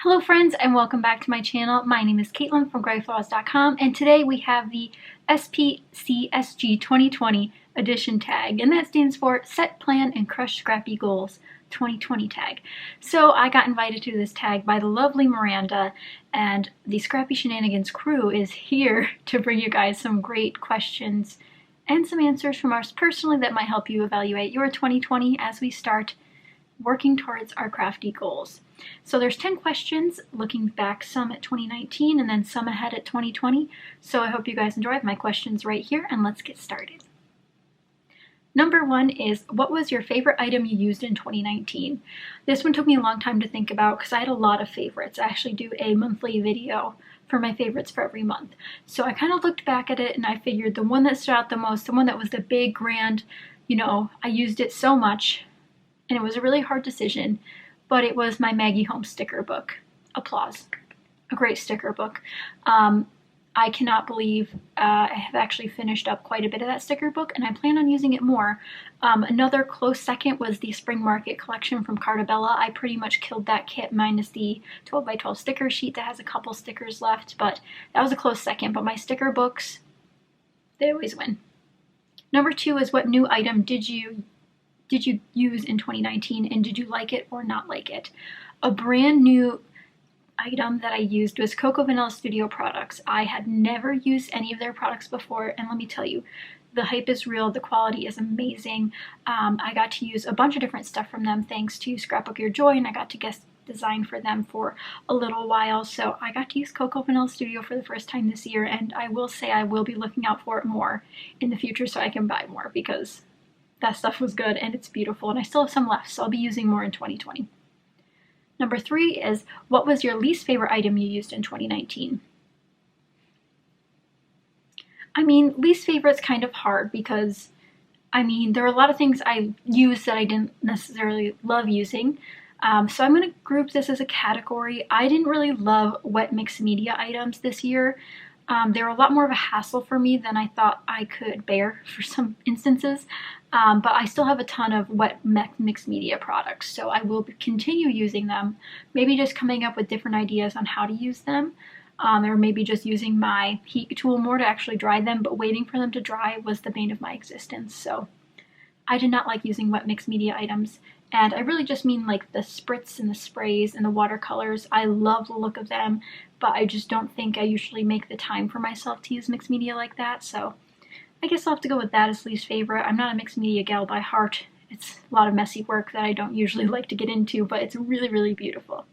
Hello friends and welcome back to my channel. My name is Caitlin from Florals.com and today we have the SPCSG 2020 edition tag, and that stands for Set, Plan, and Crush Scrappy Goals 2020 tag. So I got invited to this tag by the lovely Miranda, and the Scrappy Shenanigans crew is here to bring you guys some great questions and some answers from us personally that might help you evaluate your 2020 as we start working towards our crafty goals. So there's 10 questions looking back, some at 2019 and then some ahead at 2020. So I hope you guys enjoy my questions right here, and let's get started. Number one is, what was your favorite item you used in 2019? This one took me a long time to think about because I had a lot of favorites. I actually do a monthly video for my favorites for every month. So I kind of looked back at it and I figured the one that stood out the most, the one that was the big grand, I used it so much, and it was a really hard decision, but it was my Maggie Holmes sticker book. Applause. A great sticker book. I cannot believe I have actually finished up quite a bit of that sticker book, and I plan on using it more. Another close second was the Spring Market collection from Cartabella. I pretty much killed that kit minus the 12 by 12 sticker sheet that has a couple stickers left, but that was a close second. But my sticker books, they always win. Number two is, what new item did you use in 2019, and did you like it or not like it? A brand new item that I used was Cocoa Vanilla Studio products. I had never used any of their products before, and let me tell you, the hype is real, the quality is amazing. I got to use a bunch of different stuff from them thanks to Scrapbook Your Joy, and I got to guest design for them for a little while. So I got to use Cocoa Vanilla Studio for the first time this year, and I will say I will be looking out for it more in the future so I can buy more, because that stuff was good and it's beautiful, and I still have some left, so I'll be using more in 2020. Number three is, what was your least favorite item you used in 2019? Least favorite's kind of hard because, there are a lot of things I used that I didn't necessarily love using. So I'm going to group this as a category. I didn't really love wet mixed media items this year. They were a lot more of a hassle for me than I thought I could bear for some instances, but I still have a ton of wet mixed media products, so I will continue using them, maybe just coming up with different ideas on how to use them, or maybe just using my heat tool more to actually dry them, but waiting for them to dry was the bane of my existence. So I did not like using wet mixed media items, and I really just mean like the spritz and the sprays and the watercolors. I love the look of them, but I just don't think I usually make the time for myself to use mixed media like that, so I guess I'll have to go with that as least favorite. I'm not a mixed media gal by heart. It's a lot of messy work that I don't usually like to get into, but it's really, really beautiful.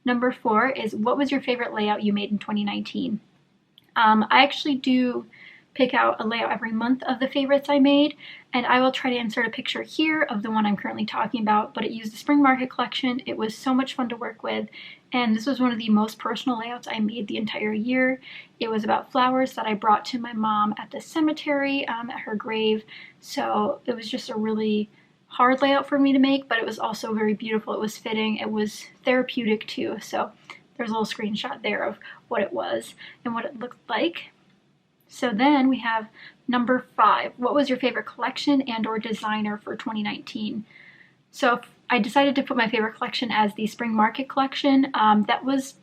Number four is, what was your favorite layout you made in 2019? I actually do pick out a layout every month of the favorites I made, and I will try to insert a picture here of the one I'm currently talking about, but it used the Spring Market collection. It was so much fun to work with, and this was one of the most personal layouts I made the entire year. It was about flowers that I brought to my mom at the cemetery, at her grave, so it was just a really hard layout for me to make, but it was also very beautiful. It was fitting, it was therapeutic too, so there's a little screenshot there of what it was and what it looked like. So then we have number five. What was your favorite collection and or designer for 2019? So I decided to put my favorite collection as the Spring Market collection. That was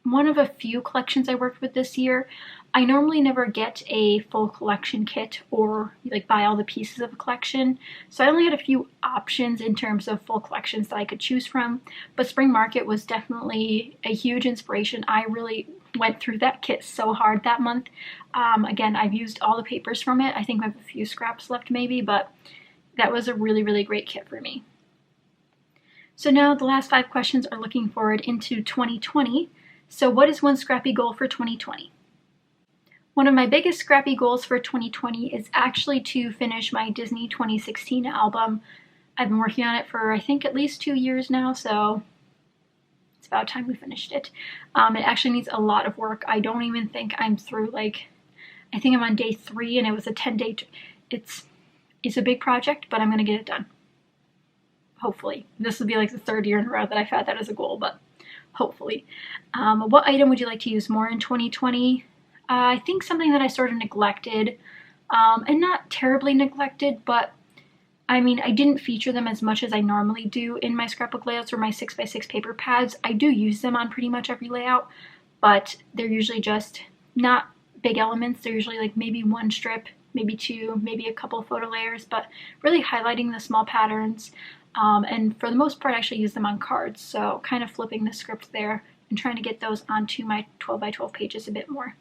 one of a few collections I worked with this year. I normally never get a full collection kit or like buy all the pieces of a collection, so I only had a few options in terms of full collections that I could choose from, but Spring Market was definitely a huge inspiration. I really went through that kit so hard that month. Again, I've used all the papers from it. I think I have a few scraps left maybe, but that was a really, really great kit for me. So now the last five questions are looking forward into 2020. So what is one scrappy goal for 2020? One of my biggest scrappy goals for 2020 is actually to finish my Disney 2016 album. I've been working on it for I think at least 2 years now, so it's about time we finished it. It actually needs a lot of work. I don't even think I'm through, I think I'm on day 3, and it was a 10-day. It's a big project, but I'm gonna get it done. Hopefully. This will be like the 3rd year in a row that I've had that as a goal, but hopefully. What item would you like to use more in 2020? I think something that I sort of neglected, and not terribly neglected, but I mean, I didn't feature them as much as I normally do in my scrapbook layouts or my 6x6 paper pads. I do use them on pretty much every layout, but they're usually just not big elements. They're usually like maybe one strip, maybe two, maybe a couple photo layers, but really highlighting the small patterns. And for the most part, I actually use them on cards. So kind of flipping the script there and trying to get those onto my 12 by 12 pages a bit more.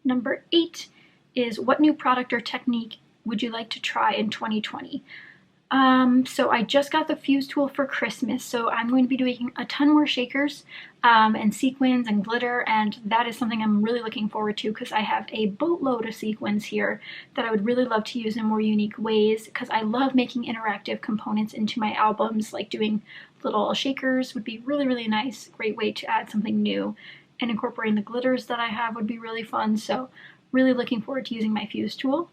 Number 8 is, what new product or technique would you like to try in 2020? So I just got the fuse tool for Christmas, so I'm going to be doing a ton more shakers and sequins and glitter, and that is something I'm really looking forward to because I have a boatload of sequins here that I would really love to use in more unique ways, because I love making interactive components into my albums. Like doing little shakers would be really, really nice, great way to add something new, and incorporating the glitters that I have would be really fun, so really looking forward to using my fuse tool.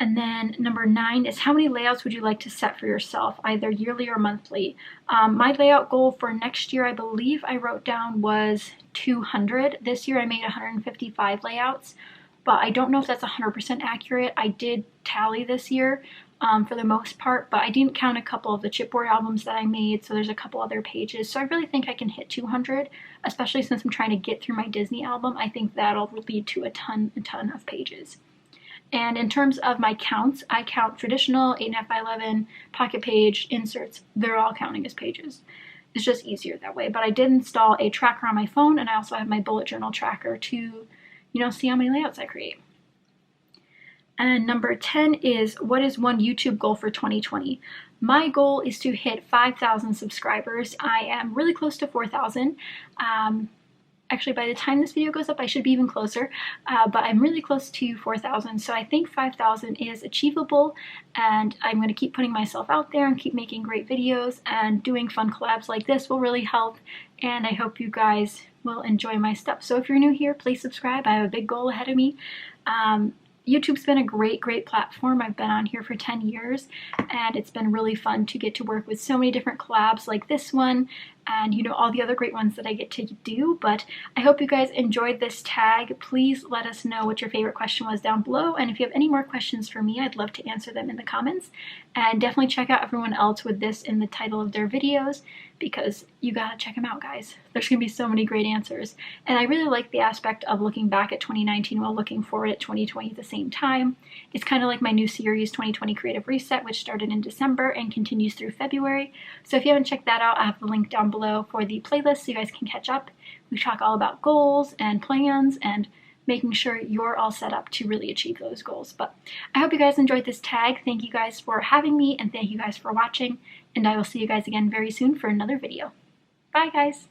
And then number 9 is, how many layouts would you like to set for yourself, either yearly or monthly? My layout goal for next year, I believe I wrote down, was 200. This year I made 155 layouts, but I don't know if that's 100% accurate. I did tally this year for the most part, but I didn't count a couple of the chipboard albums that I made, so there's a couple other pages. So I really think I can hit 200, especially since I'm trying to get through my Disney album. I think that'll lead to a ton of pages. And in terms of my counts, I count traditional 8.5 by 11, pocket page, inserts. They're all counting as pages. It's just easier that way. But I did install a tracker on my phone, and I also have my bullet journal tracker to, see how many layouts I create. And number 10 is, what is one YouTube goal for 2020? My goal is to hit 5,000 subscribers. I am really close to 4,000. Actually, by the time this video goes up, I should be even closer, but I'm really close to 4,000, so I think 5,000 is achievable, and I'm going to keep putting myself out there and keep making great videos, and doing fun collabs like this will really help, and I hope you guys will enjoy my stuff. So if you're new here, please subscribe. I have a big goal ahead of me. YouTube's been a great platform. I've been on here for 10 years, and it's been really fun to get to work with so many different collabs like this one, and all the other great ones that I get to do. But I hope you guys enjoyed this tag. Please let us know what your favorite question was down below, and if you have any more questions for me, I'd love to answer them in the comments. And definitely check out everyone else with this in the title of their videos, because you gotta check them out, guys. There's gonna be so many great answers. And I really like the aspect of looking back at 2019 while looking forward at 2020 at the same time. It's kind of like my new series, 2020 Creative Reset, which started in December and continues through February. So if you haven't checked that out, I have the link down below for the playlist so you guys can catch up. We talk all about goals and plans and making sure you're all set up to really achieve those goals. But I hope you guys enjoyed this tag. Thank you guys for having me, and thank you guys for watching, and I will see you guys again very soon for another video. Bye, guys!